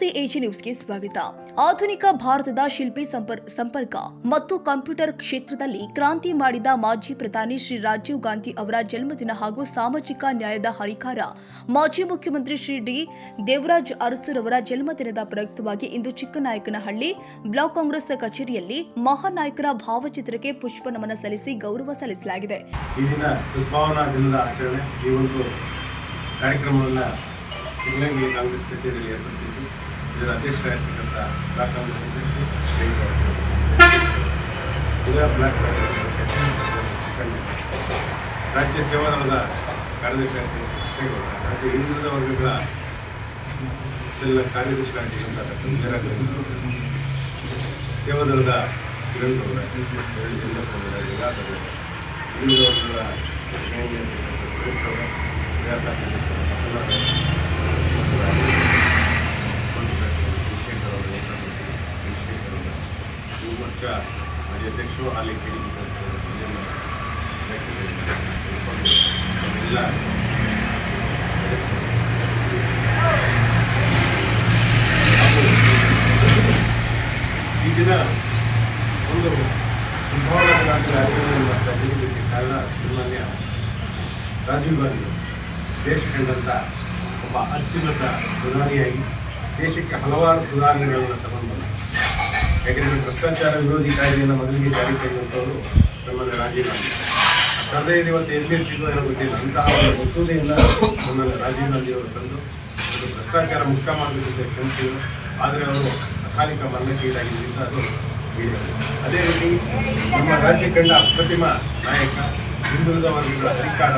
ನಮಸ್ತೆ ಎಜಿ ನ್ಯೂಸ್ಗೆ ಸ್ವಾಗತ. ಆಧುನಿಕ ಭಾರತದ ಶಿಲ್ಪಿ ಸಂಪರ್ಕ ಮತ್ತು ಕಂಪ್ಯೂಟರ್ ಕ್ಷೇತ್ರದಲ್ಲಿ ಕ್ರಾಂತಿ ಮಾಡಿದ ಮಾಜಿ ಪ್ರಧಾನಿ ಶ್ರೀ ರಾಜೀವ್ ಗಾಂಧಿ ಅವರ ಜನ್ಮದಿನ ಹಾಗೂ ಸಾಮಾಜಿಕ ನ್ಯಾಯದ ಹರಿಕಾರ ಮಾಜಿ ಮುಖ್ಯಮಂತ್ರಿ ಶ್ರೀ ಡಿ. ದೇವರಾಜ್ ಅರಸುರವರ ಜನ್ಮದಿನದ ಪ್ರಯುಕ್ತವಾಗಿ ಇಂದು ಚಿಕ್ಕನಾಯಕನಹಳ್ಳಿ ಬ್ಲಾಕ್ ಕಾಂಗ್ರೆಸ್ ಕಚೇರಿಯಲ್ಲಿ ಮಹಾನಾಯಕರ ಭಾವಚಿತ್ರಕ್ಕೆ ಪುಷ್ಪ ನಮನ ಸಲ್ಲಿಸಿ ಗೌರವ ಸಲ್ಲಿಸಲಾಗಿದೆ. ಈ ದಿನ ಸದ್ಭಾವನಾ ದಿನದ ಆಚರಣೆ ಈ ಒಂದು ಕಾರ್ಯಕ್ರಮವನ್ನು ಚಿಕ್ಕನಾಯಕನಹಳ್ಳಿ ಕಾಂಗ್ರೆಸ್ ಕಚೇರಿಯಲ್ಲಿ ಏರ್ಪಡಿಸಿದ್ದು ಇದರ ಅಧ್ಯಕ್ಷರಾಗಿರ್ತಕ್ಕಂಥ ಬ್ಲಾಕ್ ಕಾಂಗ್ರೆಸ್ ಅಧ್ಯಕ್ಷರು ಬ್ಲಾಕ್ ರಾಜ್ಯ ಸೇವಾದಳದ ಕಾರ್ಯದರ್ಶಿ ರಾಜ್ಯ ಹಿಂದುಳಿದ ವರ್ಗಗಳ ಕಾರ್ಯದರ್ಶಿಯಾಗಿರ್ತಕ್ಕಂಥ ಸೇವಾದಳದ ಹಿಂದುಳಿದ ವರ್ಗಗಳ ಮಾಜಿ ಅಧ್ಯಕ್ಷರು ಅಲ್ಲಿ ಈ ದಿನ ಒಂದು ಸಂಭಾವನಾ ದಿನಾಂಕದ ಆಚರಣೆ ಮಾಡ್ತಾ ಕಾರಣ ಸನ್ಮಾನ್ಯ ರಾಜೀವ್ ಗಾಂಧಿ ದೇಶ ಕಂಡಂಥ ಒಬ್ಬ ಅತ್ಯುನ್ನತ ಪ್ರಧಾನಿಯಾಗಿ ದೇಶಕ್ಕೆ ಹಲವಾರು ಸುಧಾರಣೆಗಳನ್ನು ತಗೊಂಡು ಬಂದ. ಯಾಕೆಂದರೆ ಭ್ರಷ್ಟಾಚಾರ ವಿರೋಧಿ ಕಾಯ್ದೆಯನ್ನು ಮೊದಲಿಗೆ ಜಾರಿಗೆ ತಂದಂಥವರು ಸನ್ಮಾನ್ಯ ರಾಜೀವ್ ಗಾಂಧಿ. ಸರ್ವೆಯಲ್ಲಿ ಇವತ್ತು ಎಲ್ಲಿರ್ತಿದ್ದೋ ಏನೋ ಗೊತ್ತಿಲ್ಲ, ಅಂತಹ ಒಂದು ಮಸೂದೆಯನ್ನು ಸನ್ಮಾನ್ಯ ರಾಜೀವ್ ಗಾಂಧಿ ಅವರು ತಂದು ಅದು ಭ್ರಷ್ಟಾಚಾರ ಮುಕ್ತ ಮಾಡಬೇಕಿದ್ದ ಶ್ರಮಿಸಿದರು. ಆದರೆ ಅವರು ಅಕಾಲಿಕ ಮರಣಕ್ಕೆ ಈಡಾಗಿದ್ದರಿಂದ ಅದು ಅದೇ ರೀತಿ ನಮ್ಮ ರಾಜ್ಯ ಕಂಡ ಅಪ್ರತಿಮ ನಾಯಕ ಹಿಂದುಳಿದ ವರ್ಗಗಳ ಹರಿಕಾರ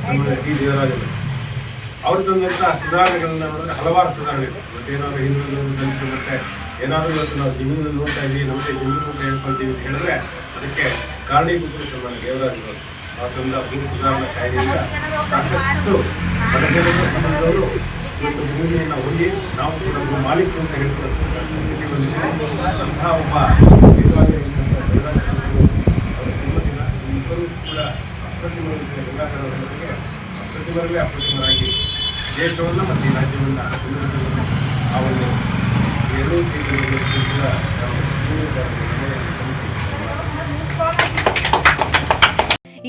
ಸನ್ಮಾನ್ಯ ಡಿ. ದೇವರಾಜ್ ಅವರು ತಂದಂಥ ಸುಧಾರಣೆಗಳನ್ನ ನೋಡಿದ್ರೆ ಹಲವಾರು ಸುಧಾರಣೆಗಳು. ಇವತ್ತು ಏನಾದರೂ ಹಿಂದುಳಿದ ಮತ್ತೆ ಏನಾದರೂ ಇವತ್ತು ನಾವು ಜಮೀನು ನೋಡ್ತಾ ಇದ್ದೀವಿ, ನಮಗೆ ಜಮೀನು ಅಂತ ಹೇಳ್ಕೊಳ್ತೀವಿ ಅಂತ ಹೇಳಿದ್ರೆ ಅದಕ್ಕೆ ಕಾರಣೀಭೂತರು ಸನ್ಮಾನ್ಯ ದೇವರಾಜ್ ಅವರು. ಅವ್ರು ತಂದ ಭೂ ಸುಧಾರಣಾ ಕಾಯ್ದೆಯಿಂದ ಸಾಕಷ್ಟು ಬಡಜನರು ಸಮಾಜದವರು ಇವತ್ತು ಭೂಮಿಯನ್ನು ಹೊಂದಿ ನಾವು ಕೂಡ ಭೂ ಮಾಲೀಕರು ಅಂತ ಹೇಳ್ಕೊಳ್ತಕ್ಕಂಥ ಸ್ಥಿತಿ ಬಂದಿದೆ. ಅಂತಹ ಒಬ್ಬ ದೇವರಾಜ್ ಅವರ ಜನ್ಮದಿನ ಇಬ್ಬರು ಕೂಡ ಅಪ್ರತಿಮರಿಗೆ ಗಂಗಾಧರ ಅವರಿಗೆ ಅಪ್ರತಿಮರಲ್ಲೇ ಅಪ್ರತಿಮರಾಗಿ ದೇಶವನ್ನು ಮತ್ತು ಈ ರಾಜ್ಯವನ್ನು ಆ ಒಂದು ಎರಡೂ ಕೂಡ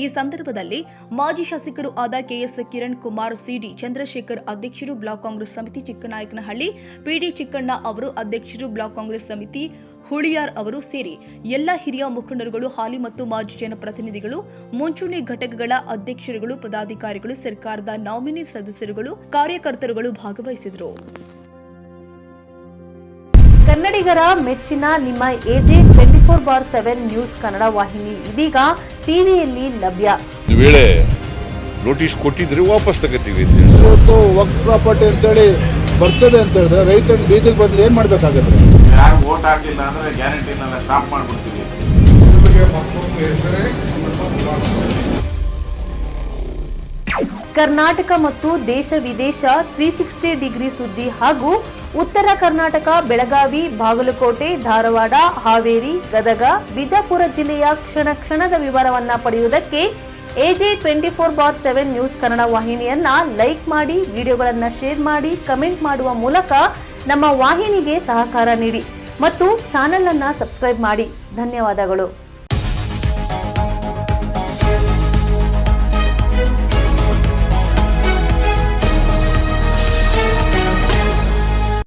ಈ ಸಂದರ್ಭದಲ್ಲಿ ಮಾಜಿ ಶಾಸಕರು ಆದ ಕೆಎಸ್ ಕಿರಣ್ ಕುಮಾರ್, ಸಿಡಿ ಚಂದ್ರಶೇಖರ್ ಅಧ್ಯಕ್ಷರು, ಬ್ಲಾಕ್ ಕಾಂಗ್ರೆಸ್ ಸಮಿತಿ ಚಿಕ್ಕನಾಯಕನಹಳ್ಳಿ ಪಿಡಿ ಚಿಕ್ಕಣ್ಣ ಅವರು ಅಧ್ಯಕ್ಷರು, ಬ್ಲಾಕ್ ಕಾಂಗ್ರೆಸ್ ಸಮಿತಿ ಹುಳಿಯಾರ್ ಅವರು ಸೇರಿ ಎಲ್ಲ ಹಿರಿಯ ಮುಖಂಡರುಗಳು, ಹಾಲಿ ಮತ್ತು ಮಾಜಿ ಜನಪ್ರತಿನಿಧಿಗಳು, ಮುಂಚೂಣಿ ಘಟಕಗಳ ಅಧ್ಯಕ್ಷರುಗಳು, ಪದಾಧಿಕಾರಿಗಳು, ಸರ್ಕಾರದ ನಾಮಿನಿ ಸದಸ್ಯರುಗಳು, ಕಾರ್ಯಕರ್ತರುಗಳು ಭಾಗವಹಿಸಿದರು. ಕನ್ನಡಿಗರ ಮೆಚ್ಚಿನ ನಿಮ್ಮ ಎಜೆ 24/7 ನ್ಯೂಸ್ ಕನ್ನಡ ವಾಹಿನಿ ಇದೀಗ ಟಿವಿಯಲ್ಲಿ ಲಭ್ಯ. ಒಂದು ವೇಳೆ ನೋಟಿಸ್ ಕೊಟ್ಟಿದ್ರೆ ವಾಪಸ್ ತಗೋತೀವಿ. ಇವತ್ತು ವಕ್ಫ್ ಪ್ರಾಪರ್ಟಿ ಅಂತೇಳಿ ಬರ್ತದೆ ಅಂತ ಹೇಳಿದ್ರೆ ರೈತರು ಬೀದಿಗೆ ಬಂದ್ರೆ ಏನ್ ಮಾಡ್ಬೇಕಾಗತ್ತೆ? ಯಾರು ವೋಟ್ ಹಾಕಿಲ್ಲ ಅಂದ್ರೆ ಗ್ಯಾರಂಟಿನೆಲ್ಲ ಸ್ಟಾಪ್ ಮಾಡ್ಬಿಡ್ತೀವಿ. ಕರ್ನಾಟಕ ಮತ್ತು ದೇಶ ವಿದೇಶ 360 ಡಿಗ್ರಿ ಸುದ್ದಿ ಹಾಗೂ ಉತ್ತರ ಕರ್ನಾಟಕ, ಬೆಳಗಾವಿ, ಬಾಗಲಕೋಟೆ, ಧಾರವಾಡ, ಹಾವೇರಿ, ಗದಗ, ಬಿಜಾಪುರ ಜಿಲ್ಲೆಯ ಕ್ಷಣ ಕ್ಷಣದ ವಿವರವನ್ನ ಪಡೆಯುವುದಕ್ಕೆ ಎಜೆ 24/7 ನ್ಯೂಸ್ ಕನ್ನಡ ವಾಹಿನಿಯನ್ನ ಲೈಕ್ ಮಾಡಿ, ವಿಡಿಯೋಗಳನ್ನ ಶೇರ್ ಮಾಡಿ, ಕಮೆಂಟ್ ಮಾಡುವ ಮೂಲಕ ನಮ್ಮ ವಾಹಿನಿಗೆ ಸಹಕಾರ ನೀಡಿ ಮತ್ತು ಚಾನೆಲ್ ಅನ್ನ ಸಬ್ಸ್ಕ್ರೈಬ್ ಮಾಡಿ. ಧನ್ಯವಾದಗಳು.